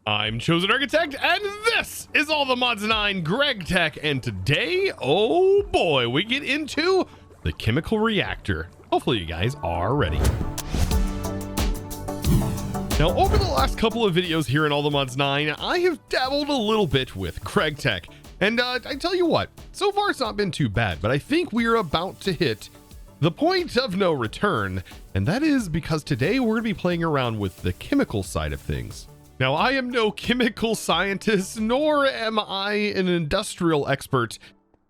I'm ChosenArchitect, and this is All the Mods 9 Gregtech, and today, oh boy, we get into the chemical reactor. Hopefully you guys are ready. Now, over the last couple of videos here in All the Mods 9, I have dabbled a little bit with Gregtech, and I tell you what, so far it's not been too bad, but I think we are about to hit the point of no return, and that is because today we're going to be playing around with the chemical side of things. Now, I am no chemical scientist, nor am I an industrial expert.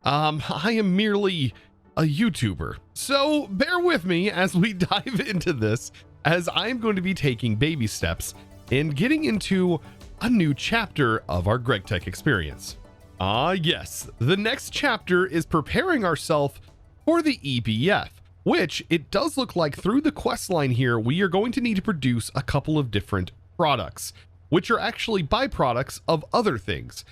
I am merely a YouTuber. So bear with me as we dive into this, as I'm going to be taking baby steps in getting into a new chapter of our Gregtech experience. Yes, the next chapter is preparing ourselves for the EBF, which it does look like through the quest line here, we are going to need to produce a couple of different products, which are actually byproducts of other things.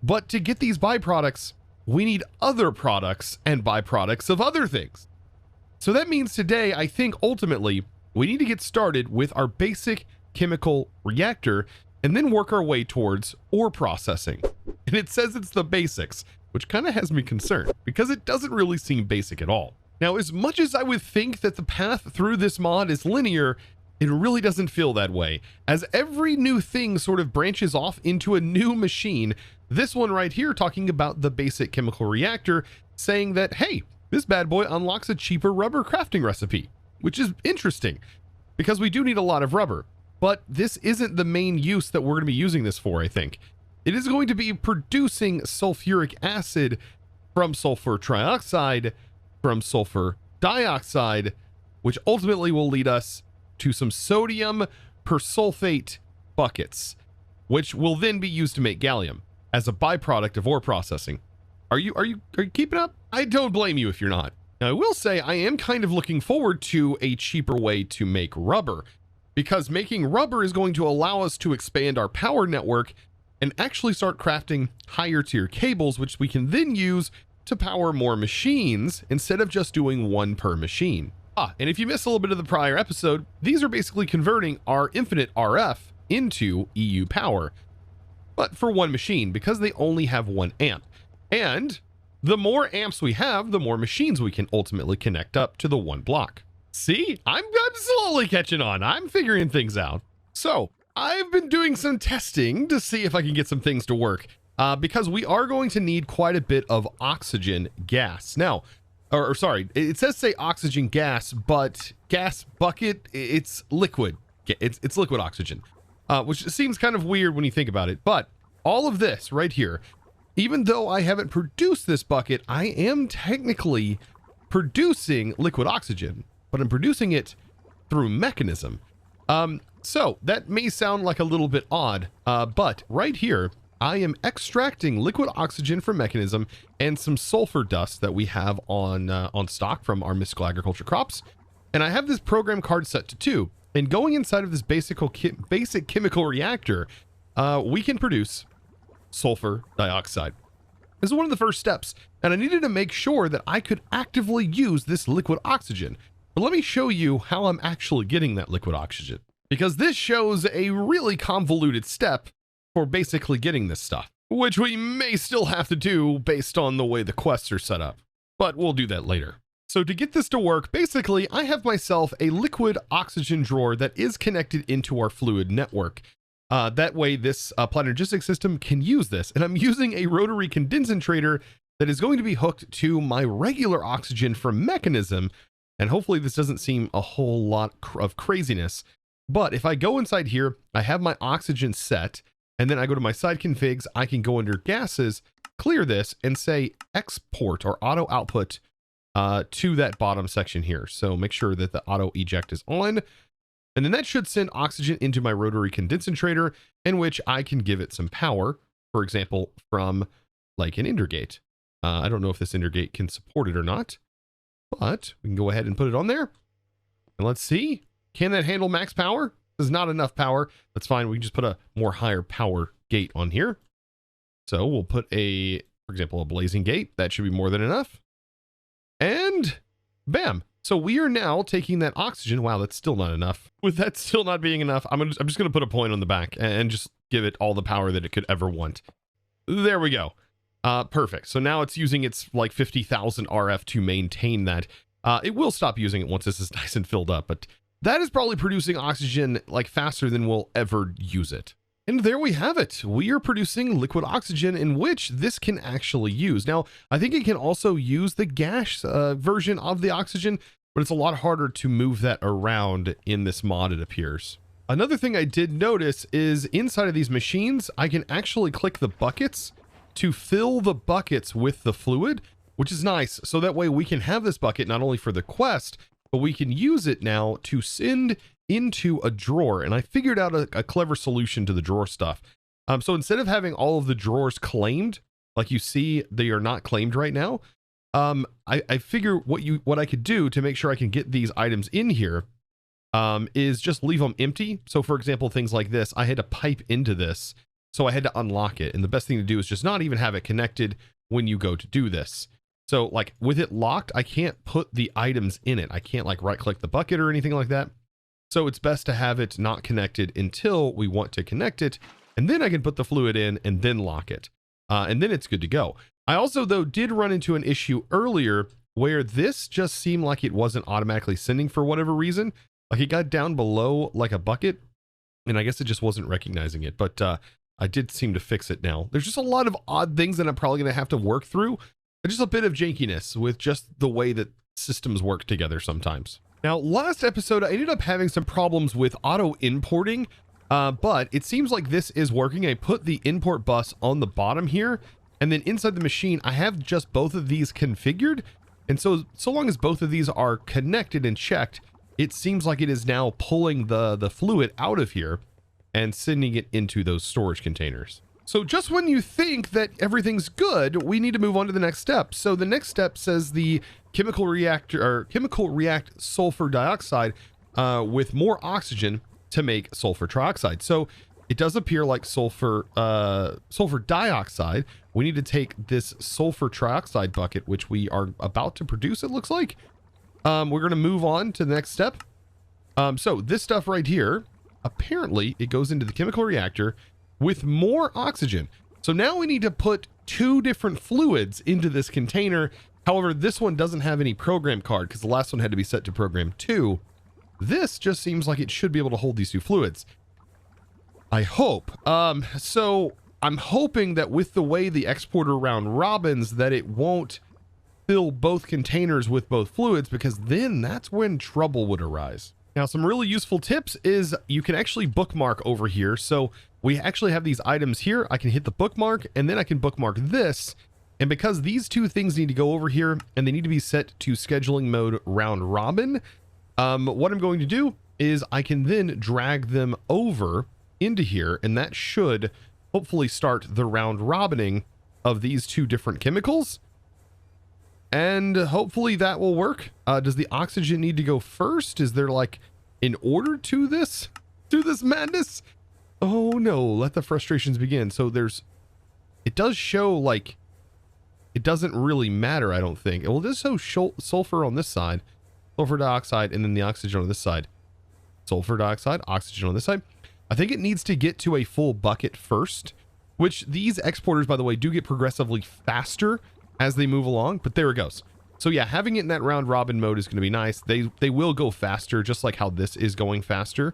But to get these byproducts, we need other products and byproducts of other things. So that means today, I think ultimately, we need to get started with our basic chemical reactor and then work our way towards ore processing. And it says it's the basics, which kind of has me concerned because it doesn't really seem basic at all. Now, as much as I would think that the path through this mod is linear, it really doesn't feel that way, as every new thing sort of branches off into a new machine. This one right here talking about the basic chemical reactor, saying that, hey, this bad boy unlocks a cheaper rubber crafting recipe, which is interesting because we do need a lot of rubber, but this isn't the main use that we're going to be using this for, I think. It is going to be producing sulfuric acid from sulfur trioxide, from sulfur dioxide, which ultimately will lead us to some sodium persulfate buckets, which will then be used to make gallium as a byproduct of ore processing. Are you keeping up? I don't blame you if you're not. Now, I will say I am kind of looking forward to a cheaper way to make rubber, because making rubber is going to allow us to expand our power network and actually start crafting higher tier cables, which we can then use to power more machines instead of just doing one per machine. And if you missed a little bit of the prior episode, these are basically converting our infinite RF into EU power, but for one machine because they only have 1 amp. And the more amps we have, the more machines we can ultimately connect up to the one block. See, I'm slowly catching on. I'm figuring things out. So I've been doing some testing to see if I can get some things to work, because we are going to need quite a bit of oxygen gas. Now, or sorry, it says say oxygen gas, but gas bucket, it's liquid. It's liquid oxygen, which seems kind of weird when you think about it. But all of this right here, even though I haven't produced this bucket, I am technically producing liquid oxygen, but I'm producing it through mechanism. So that may sound like a little bit odd, but right here, I am extracting liquid oxygen from mechanism and some sulfur dust that we have on stock from our mystical agriculture crops. And I have this program card set to 2. And going inside of this basic chemical reactor, we can produce sulfur dioxide. This is one of the first steps. And I needed to make sure that I could actively use this liquid oxygen. But let me show you how I'm actually getting that liquid oxygen, because this shows a really convoluted step for basically getting this stuff, which we may still have to do based on the way the quests are set up, but we'll do that later. So to get this to work, basically I have myself a liquid oxygen drawer that is connected into our fluid network. That way this Planergistic system can use this, and I'm using a rotary condensator that is going to be hooked to my regular oxygen from mechanism, and hopefully this doesn't seem a whole lot of craziness. But if I go inside here, I have my oxygen set, and then I go to my side configs, I can go under gases, clear this, and say export or auto output to that bottom section here. So make sure that the auto eject is on, and then that should send oxygen into my rotary condensator, in which I can give it some power, for example, from like an Intergate. I don't know if this Intergate can support it or not, but we can go ahead and put it on there. And let's see, can that handle max power? Is not enough power. That's fine. We can just put a more higher power gate on here. So we'll put for example, a blazing gate. That should be more than enough. And bam, So we are now taking that oxygen. Wow, that's still not enough. With that still not being enough, I'm just going to put a point on the back and just give it all the power that it could ever want. There we go. Perfect. So now it's using its like 50,000 RF to maintain that. It will stop using it once this is nice and filled up, but that is probably producing oxygen like faster than we'll ever use it. And there we have it. We are producing liquid oxygen in which this can actually use. Now, I think it can also use the gas version of the oxygen, but it's a lot harder to move that around in this mod, it appears. Another thing I did notice is inside of these machines, I can actually click the buckets to fill the buckets with the fluid, which is nice. So that way we can have this bucket not only for the quest, but we can use it now to send into a drawer. And I figured out a clever solution to the drawer stuff. So instead of having all of the drawers claimed, like you see, they are not claimed right now. I figure what I could do to make sure I can get these items in here is just leave them empty. So for example, things like this, I had to pipe into this, so I had to unlock it. And the best thing to do is just not even have it connected when you go to do this. So like with it locked, I can't put the items in it. I can't like right click the bucket or anything like that. So it's best to have it not connected until we want to connect it. And then I can put the fluid in and then lock it. And then it's good to go. I also though did run into an issue earlier where this just seemed like it wasn't automatically sending for whatever reason. Like it got down below like a bucket and I guess it just wasn't recognizing it. But I did seem to fix it now. There's just a lot of odd things that I'm probably going to have to work through. Just a bit of jankiness with just the way that systems work together sometimes. Now, last episode, I ended up having some problems with auto importing, but it seems like this is working. I put the import bus on the bottom here, and then inside the machine, I have just both of these configured. And so long as both of these are connected and checked, it seems like it is now pulling the fluid out of here and sending it into those storage containers. So just when you think that everything's good, we need to move on to the next step. So the next step says the chemical react sulfur dioxide with more oxygen to make sulfur trioxide. So it does appear like sulfur dioxide. We need to take this sulfur trioxide bucket, which we are about to produce, it looks like. We're going to move on to the next step. So this stuff right here, apparently it goes into the chemical reactor with more oxygen. So now we need to put 2 different fluids into this container. However, this one doesn't have any program card because the last one had to be set to program 2. This just seems like it should be able to hold these 2 fluids. I hope. So I'm hoping that with the way the exporter round robins that it won't fill both containers with both fluids, because then that's when trouble would arise. Now, some really useful tips is you can actually bookmark over here. So we actually have these items here. I can hit the bookmark and then I can bookmark this. And because these 2 things need to go over here and they need to be set to scheduling mode round robin, what I'm going to do is I can then drag them over into here, and that should hopefully start the round robining of these 2 different chemicals. And hopefully that will work. Does the oxygen need to go first? Is there like an order to this madness? Oh no, let the frustrations begin. So it does show like, it doesn't really matter, I don't think. It will just show sulfur on this side, sulfur dioxide, and then the oxygen on this side. Sulfur dioxide, oxygen on this side. I think it needs to get to a full bucket first, which these exporters, by the way, do get progressively faster as they move along, but there it goes. So yeah, having it in that round robin mode is going to be nice. They will go faster, just like how this is going faster.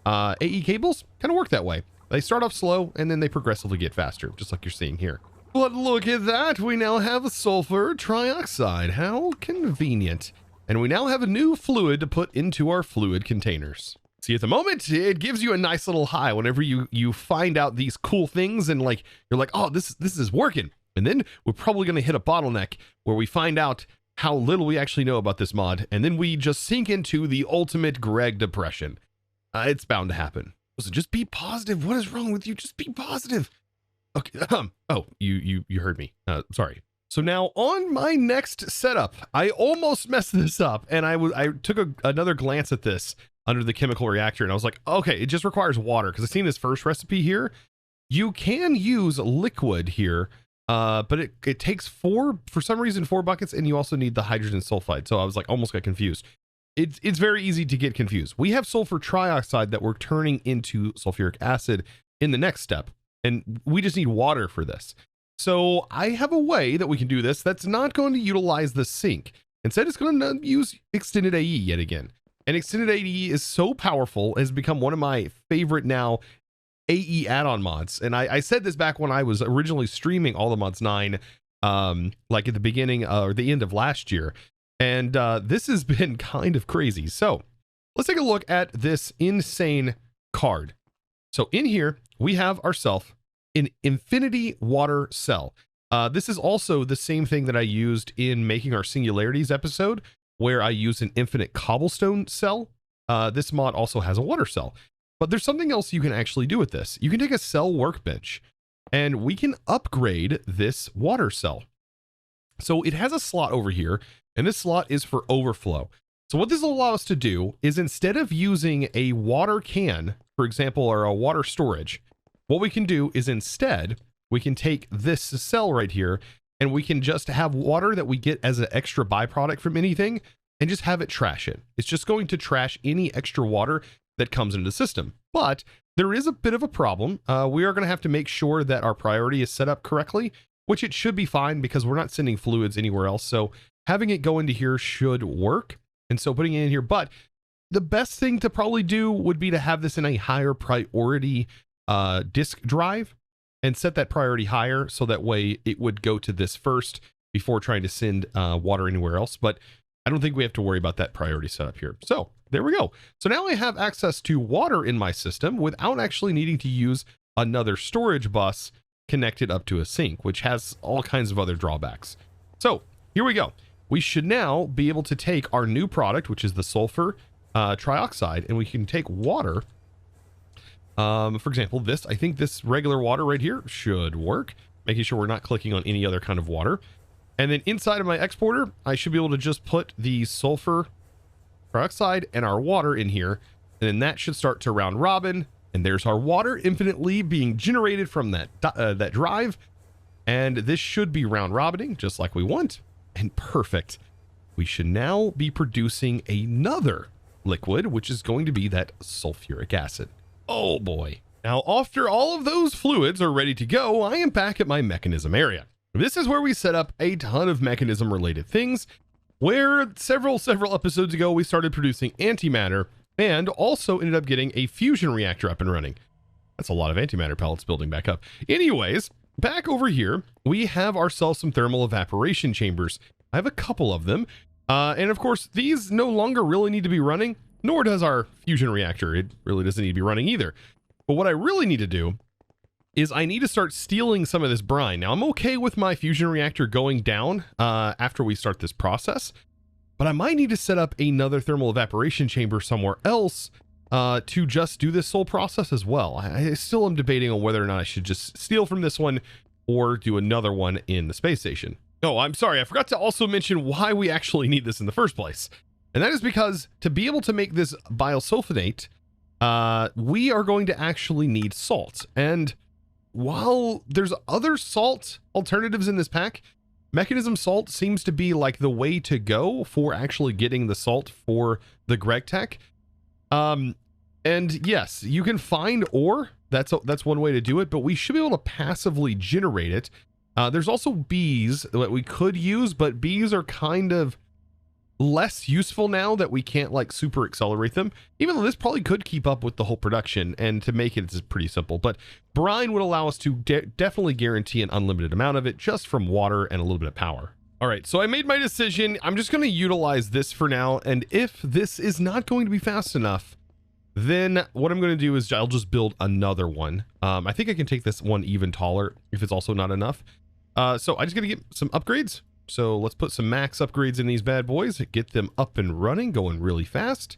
AE cables kind of work that way. They start off slow and then they progressively get faster, just like you're seeing here. But look at that. We now have a sulfur trioxide. How convenient. And we now have a new fluid to put into our fluid containers. See, at the moment, it gives you a nice little high whenever you find out these cool things and like, you're like, oh, this is working. And then we're probably going to hit a bottleneck where we find out how little we actually know about this mod. And then we just sink into the ultimate Greg depression. It's bound to happen. So just be positive. What is wrong with you? Just be positive. Okay. Oh, you heard me. Sorry. So now on my next setup, I almost messed this up, and I took another glance at this under the chemical reactor, and I was like, okay, it just requires water, because I've seen this first recipe here. You can use liquid here, but it takes for some reason 4 buckets, and you also need the hydrogen sulfide. So I was like, almost got confused. It's very easy to get confused. We have sulfur trioxide that we're turning into sulfuric acid in the next step, and we just need water for this. So I have a way that we can do this that's not going to utilize the sink. Instead, it's going to use extended AE yet again. And extended AE is so powerful, has become one of my favorite now AE add-on mods. And I said this back when I was originally streaming All the Mods 9, like at the beginning or the end of last year. And this has been kind of crazy. So let's take a look at this insane card. So in here, we have ourselves an infinity water cell. This is also the same thing that I used in making our singularities episode, where I used an infinite cobblestone cell. This mod also has a water cell. But there's something else you can actually do with this. You can take a cell workbench, and we can upgrade this water cell. So it has a slot over here, and this slot is for overflow. So what this will allow us to do is, instead of using a water can, for example, or a water storage, what we can do is instead, we can take this cell right here, and we can just have water that we get as an extra byproduct from anything, and just have it trash it. It's just going to trash any extra water that comes into the system. But there is a bit of a problem. We are going to have to make sure that our priority is set up correctly, which it should be fine because we're not sending fluids anywhere else. So having it go into here should work. And so putting it in here, but the best thing to probably do would be to have this in a higher priority disk drive and set that priority higher. So that way it would go to this first before trying to send water anywhere else. But I don't think we have to worry about that priority setup here. So there we go. So now I have access to water in my system without actually needing to use another storage bus connected up to a sink, which has all kinds of other drawbacks. So here we go. We should now be able to take our new product, which is the sulfur trioxide, and we can take water. For example, I think this regular water right here should work, making sure we're not clicking on any other kind of water. And then inside of my exporter, I should be able to just put the sulfur trioxide and our water in here, and then that should start to round robin. And there's our water infinitely being generated from that drive, and this should be round robining just like we want. And perfect. We should now be producing another liquid, which is going to be that sulfuric acid. Oh boy. Now, after all of those fluids are ready to go, I am back at my mechanism area. This is where we set up a ton of mechanism related things, where several episodes ago, we started producing antimatter and also ended up getting a fusion reactor up and running. That's a lot of antimatter pellets building back up. Anyways, back over here, we have ourselves some thermal evaporation chambers. I have a couple of them. And of course, these no longer really need to be running, nor does our fusion reactor. It really doesn't need to be running either. But what I really need to do is I need to start stealing some of this brine. Now, I'm okay with my fusion reactor going down after we start this process, but I might need to set up another thermal evaporation chamber somewhere else to just do this whole process as well. I still am debating on whether or not I should just steal from this one or do another one in the space station. Oh, I'm sorry. I forgot to also mention why we actually need this in the first place. And that is because to be able to make this bisulfate, we are going to actually need salt. And while there's other salt alternatives in this pack, mechanism salt seems to be like the way to go for actually getting the salt for the Gregtech. And yes, you can find ore. That's one way to do it, but we should be able to passively generate it. There's also bees that we could use, but bees are kind of less useful now that we can't like super accelerate them, even though this probably could keep up with the whole production, and to make it, it's pretty simple. But brine would allow us to definitely guarantee an unlimited amount of it just from water and a little bit of power. All right, so I made my decision. I'm just going to utilize this for now, and if this is not going to be fast enough, then what I'm going to do is I'll just build another one. I think I can take this one even taller if it's also not enough. So I just got to get some upgrades. So let's put some max upgrades in these bad boys, get them up and running, going really fast.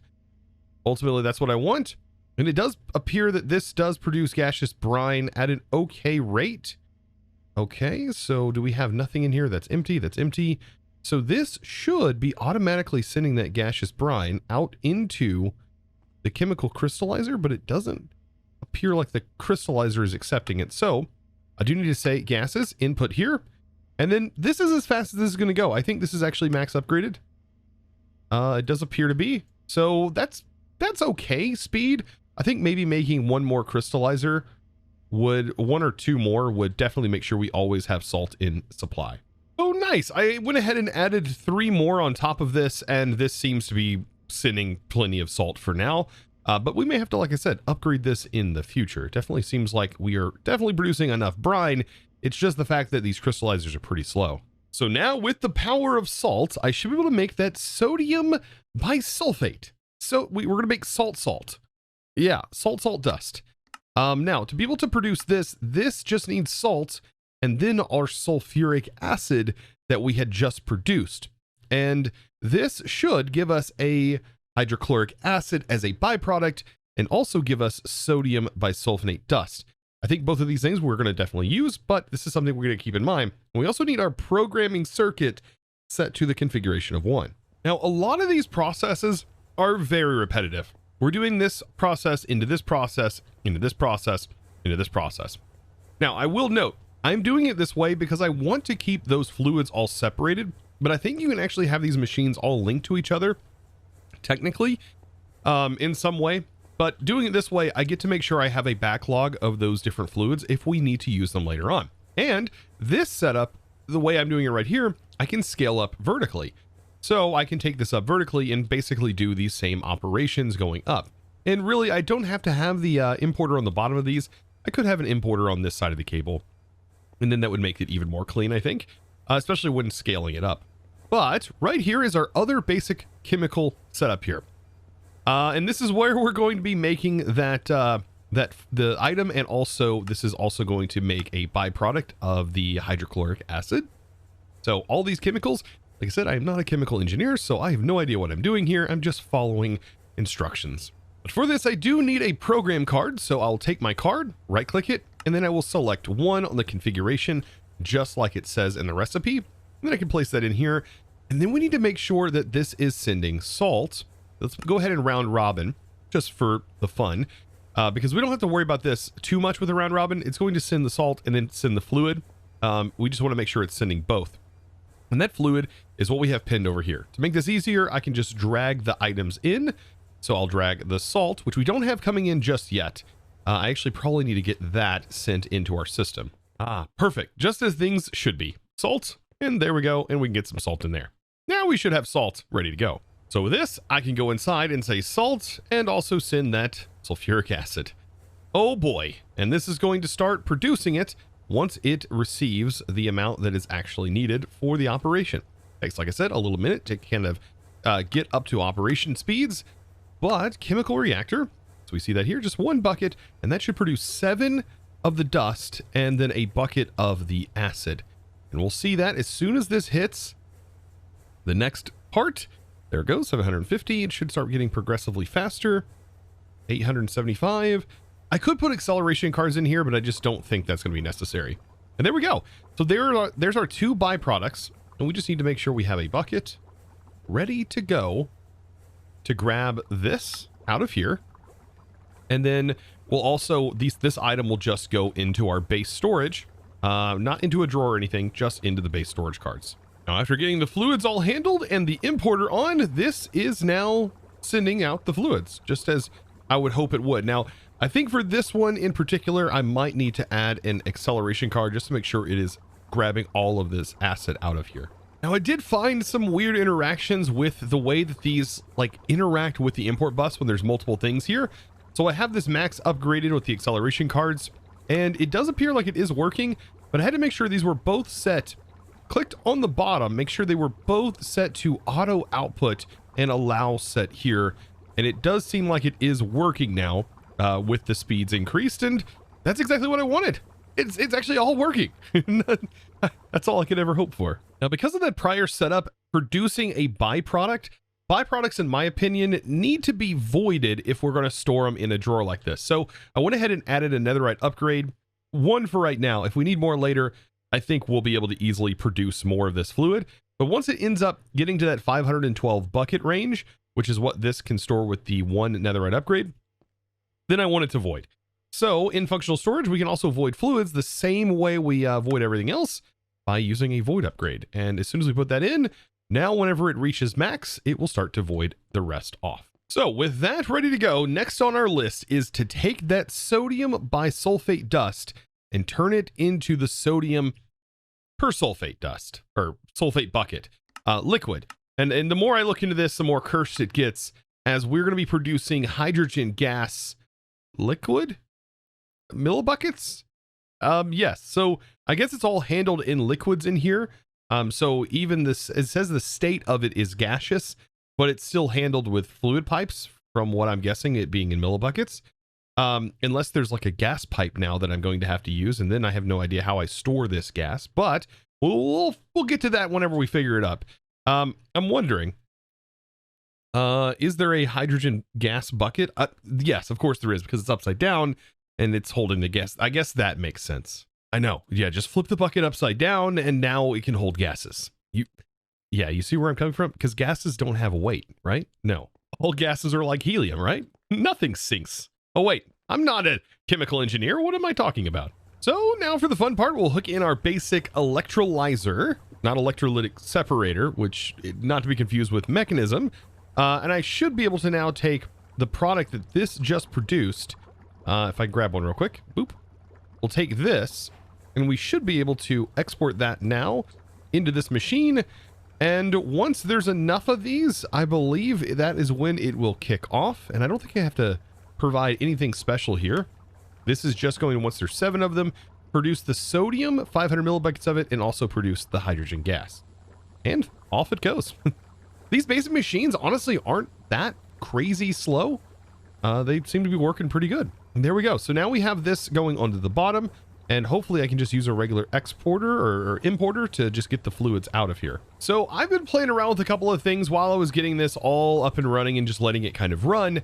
Ultimately, that's what I want. And it does appear that this does produce gaseous brine at an okay rate. Okay, so do we have nothing in here? That's empty, that's empty. So this should be automatically sending that gaseous brine out into the chemical crystallizer, but it doesn't appear like the crystallizer is accepting it. So I do need to say gases, input here. And then this is as fast as this is going to go. I think this is actually max upgraded. It does appear to be. So that's okay speed. I think maybe making one more crystallizer one or two more would definitely make sure we always have salt in supply. Oh, nice. I went ahead and added 3 more on top of this, and this seems to be sending plenty of salt for now. But we may have to, like I said, upgrade this in the future. It definitely seems like we are definitely producing enough brine. It's just the fact that these crystallizers are pretty slow. So now with the power of salt, I should be able to make that sodium bisulfate. So we're going to make salt. Yeah, salt dust. Now to be able to produce this just needs salt and then our sulfuric acid that we had just produced. And this should give us a hydrochloric acid as a byproduct and also give us sodium bisulfate dust. I think both of these things we're going to definitely use, but this is something we're going to keep in mind. And we also need our programming circuit set to the configuration of 1. Now, a lot of these processes are very repetitive. We're doing this process into this process, into this process, into this process. Now, I will note, I'm doing it this way because I want to keep those fluids all separated, but I think you can actually have these machines all linked to each other, technically, in some way. But doing it this way, I get to make sure I have a backlog of those different fluids if we need to use them later on. And this setup, the way I'm doing it right here, I can scale up vertically. So I can take this up vertically and basically do these same operations going up. And really, I don't have to have the importer on the bottom of these. I could have an importer on this side of the cable. And then that would make it even more clean, I think, especially when scaling it up. But right here is our other basic chemical setup here. And this is where we're going to be making that the item, and also this is also going to make a byproduct of the hydrochloric acid. So all these chemicals, like I said, I am not a chemical engineer, so I have no idea what I'm doing here. I'm just following instructions. But for this, I do need a program card. So I'll take my card, right click it, and then I will select 1 on the configuration, just like it says in the recipe. And then I can place that in here. And then we need to make sure that this is sending salt. Let's go ahead and round robin just for the fun, because we don't have to worry about this too much with a round robin. It's going to send the salt and then send the fluid. We just want to make sure it's sending both. And that fluid is what we have pinned over here. To make this easier, I can just drag the items in. So I'll drag the salt, which we don't have coming in just yet. I actually probably need to get that sent into our system. Perfect. Just as things should be. Salt, and there we go. And we can get some salt in there. Now we should have salt ready to go. So with this, I can go inside and say salt and also send that sulfuric acid. Oh boy. And this is going to start producing it once it receives the amount that is actually needed for the operation. Takes, like I said, a little minute to kind of get up to operation speeds, but chemical reactor. So we see that here, just 1 bucket, and that should produce 7 of the dust and then a bucket of the acid. And we'll see that as soon as this hits the next part. There it goes, 750. It should start getting progressively faster. 875. I could put acceleration cards in here, but I just don't think that's going to be necessary. And there we go. So there's our 2 byproducts. And we just need to make sure we have a bucket ready to go to grab this out of here. And then we'll also, this item will just go into our base storage, not into a drawer or anything, just into the base storage cards. Now, after getting the fluids all handled and the importer on, this is now sending out the fluids, just as I would hope it would. Now, I think for this one in particular, I might need to add an acceleration card just to make sure it is grabbing all of this acid out of here. Now, I did find some weird interactions with the way that these like interact with the import bus when there's multiple things here. So I have this max upgraded with the acceleration cards, and it does appear like it is working, but I had to make sure these were both set. Clicked on the bottom, make sure they were both set to auto output and allow set here. And it does seem like it is working now with the speeds increased, and that's exactly what I wanted. It's actually all working. That's all I could ever hope for. Now, because of that prior setup, producing a byproduct, byproducts, in my opinion, need to be voided if we're going to store them in a drawer like this. So I went ahead and added a netherite upgrade, 1 for right now. If we need more later, I think we'll be able to easily produce more of this fluid. But once it ends up getting to that 512 bucket range, which is what this can store with the 1 netherite upgrade, then I want it to void. So in functional storage, we can also void fluids the same way we void everything else by using a void upgrade. And as soon as we put that in, now whenever it reaches max, it will start to void the rest off. So with that ready to go, next on our list is to take that sodium bisulfate dust and turn it into the sodium persulfate dust, or sulfate bucket liquid. And the more I look into this, the more cursed it gets, as we're going to be producing hydrogen gas liquid millibuckets. Yes. So I guess it's all handled in liquids in here. So even this, it says the state of it is gaseous, but it's still handled with fluid pipes, from what I'm guessing, it being in millibuckets. Unless there's like a gas pipe now that I'm going to have to use, and then I have no idea how I store this gas, but we'll get to that whenever we figure it up. I'm wondering, is there a hydrogen gas bucket? Yes, of course there is, because it's upside down and it's holding the gas. I guess that makes sense. I know. Yeah, just flip the bucket upside down and now it can hold gases. Yeah, you see where I'm coming from? Because gases don't have a weight, right? No. All gases are like helium, right? Nothing sinks. Oh, wait, I'm not a chemical engineer. What am I talking about? So now for the fun part, we'll hook in our basic electrolyzer, not electrolytic separator, which not to be confused with mechanism. And I should be able to now take the product that this just produced. If I grab one real quick, boop, we'll take this and we should be able to export that now into this machine. And once there's enough of these, I believe that is when it will kick off. And I don't think I have to provide anything special here. This is just going, once there's 7 of them, produce the sodium, 500 millibuckets of it, and also produce the hydrogen gas. And off it goes. These basic machines honestly aren't that crazy slow. They seem to be working pretty good. And there we go. So now we have this going onto the bottom, and hopefully I can just use a regular exporter or importer to just get the fluids out of here. So I've been playing around with a couple of things while I was getting this all up and running and just letting it kind of run.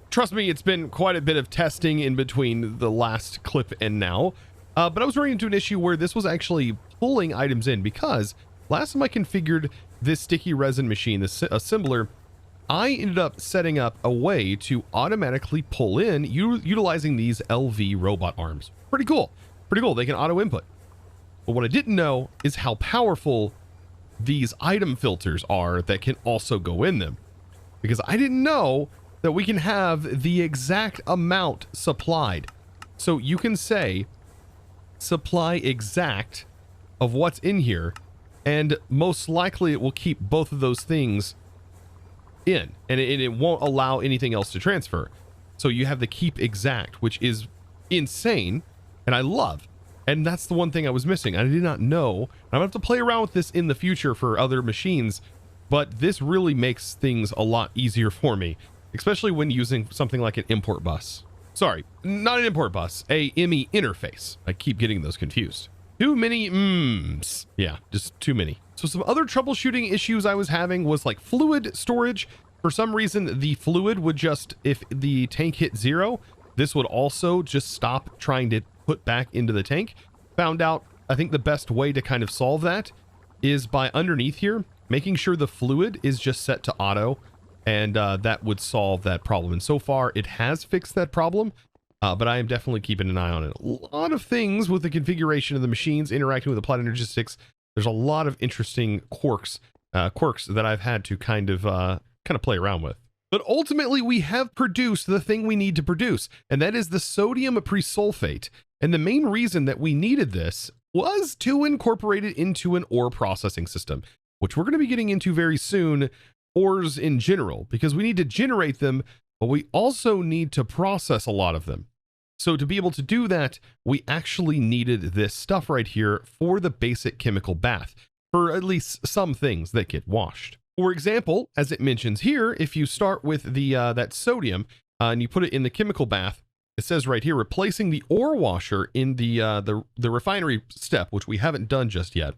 Trust me, it's been quite a bit of testing in between the last clip and now. But I was running into an issue where this was actually pulling items in, because last time I configured this sticky resin machine, this assembler, I ended up setting up a way to automatically pull in utilizing these LV robot arms. Pretty cool. Pretty cool. They can auto input. But what I didn't know is how powerful these item filters are that can also go in them, because I didn't know that we can have the exact amount supplied. So you can say supply exact of what's in here, and most likely it will keep both of those things in, and it won't allow anything else to transfer. So you have the keep exact, which is insane, and I love. And that's the one thing I was missing. I did not know. I'm gonna have to play around with this in the future for other machines, but this really makes things a lot easier for me, especially when using something like an import bus. Sorry, not an import bus, a ME interface. I keep getting those confused. Too many mms. Yeah, just too many. So some other troubleshooting issues I was having was like fluid storage. For some reason, the fluid would just, if the tank hit 0, this would also just stop trying to put back into the tank. Found out, I think the best way to kind of solve that is by underneath here, making sure the fluid is just set to auto, and that would solve that problem. And so far it has fixed that problem, but I am definitely keeping an eye on it. A lot of things with the configuration of the machines interacting with applied energistics. There's a lot of interesting quirks that I've had to kind of play around with. But ultimately, we have produced the thing we need to produce, and that is the sodium presulfate. And the main reason that we needed this was to incorporate it into an ore processing system, which we're going to be getting into very soon, ores in general, because we need to generate them, but we also need to process a lot of them. So to be able to do that, we actually needed this stuff right here for the basic chemical bath, for at least some things that get washed. For example, as it mentions here, if you start with the that sodium and you put it in the chemical bath, it says right here, replacing the ore washer in the refinery step, which we haven't done just yet.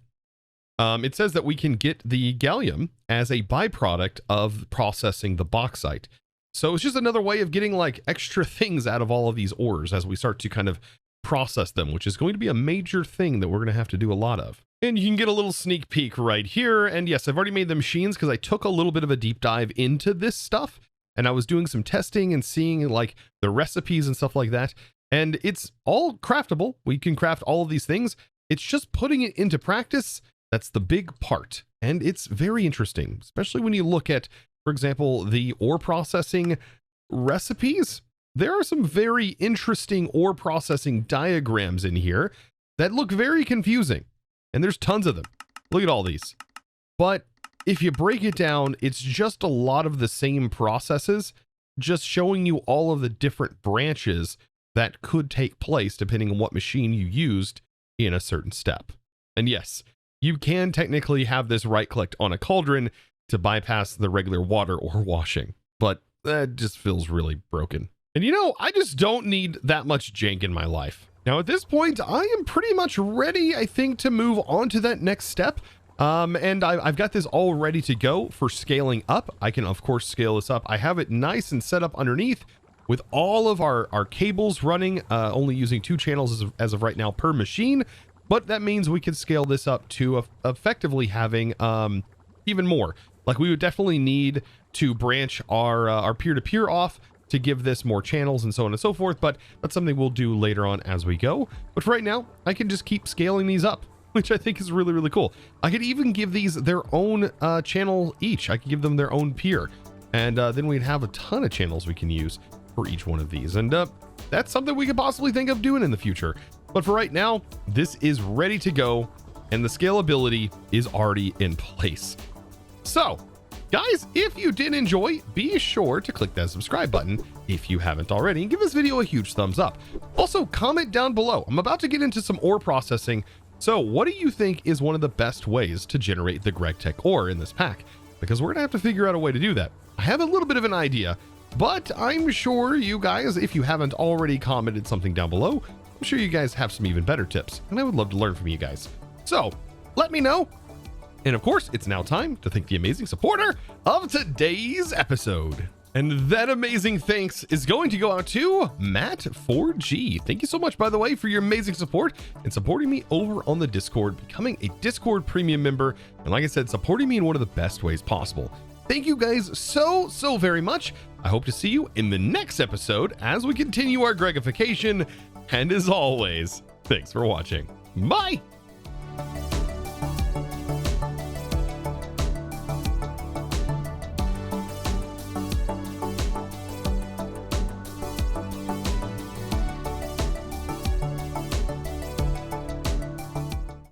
It says that we can get the gallium as a byproduct of processing the bauxite. So it's just another way of getting like extra things out of all of these ores as we start to kind of process them, which is going to be a major thing that we're going to have to do a lot of. And you can get a little sneak peek right here. And yes, I've already made the machines because I took a little bit of a deep dive into this stuff, and I was doing some testing and seeing like the recipes and stuff like that. And it's all craftable. We can craft all of these things. It's just putting it into practice. That's the big part. And it's very interesting, especially when you look at, for example, the ore processing recipes. There are some very interesting ore processing diagrams in here that look very confusing. And there's tons of them. Look at all these. But if you break it down, it's just a lot of the same processes, just showing you all of the different branches that could take place depending on what machine you used in a certain step. And yes, you can technically have this right-clicked on a cauldron to bypass the regular water or washing, but that just feels really broken. And you know, I just don't need that much jank in my life. Now at this point, I am pretty much ready, I think, to move on to that next step. And I've got this all ready to go for scaling up. I can, of course, scale this up. I have it nice and set up underneath with all of our cables running, only using 2 channels as of right now per machine. But that means we can scale this up to effectively having even more. Like, we would definitely need to branch our peer-to-peer off to give this more channels and so on and so forth. But that's something we'll do later on as we go. But for right now, I can just keep scaling these up, which I think is really, really cool. I could even give these their own channel each. I could give them their own peer. And then we'd have a ton of channels we can use for each one of these. And that's something we could possibly think of doing in the future. But for right now, this is ready to go. And the scalability is already in place. So, guys, if you did enjoy, be sure to click that subscribe button if you haven't already, and give this video a huge thumbs up. Also, comment down below. I'm about to get into some ore processing. So what do you think is one of the best ways to generate the Gregtech ore in this pack? Because we're gonna have to figure out a way to do that. I have a little bit of an idea, but I'm sure you guys, if you haven't already commented something down below, I'm sure you guys have some even better tips, and I would love to learn from you guys. So let me know. And of course, it's now time to thank the amazing supporter of today's episode. And that amazing thanks is going to go out to Matt4G. Thank you so much, by the way, for your amazing support and supporting me over on the Discord, becoming a Discord premium member. And like I said, supporting me in one of the best ways possible. Thank you guys so very much. I hope to see you in the next episode as we continue our Gregification. And as always, thanks for watching. Bye.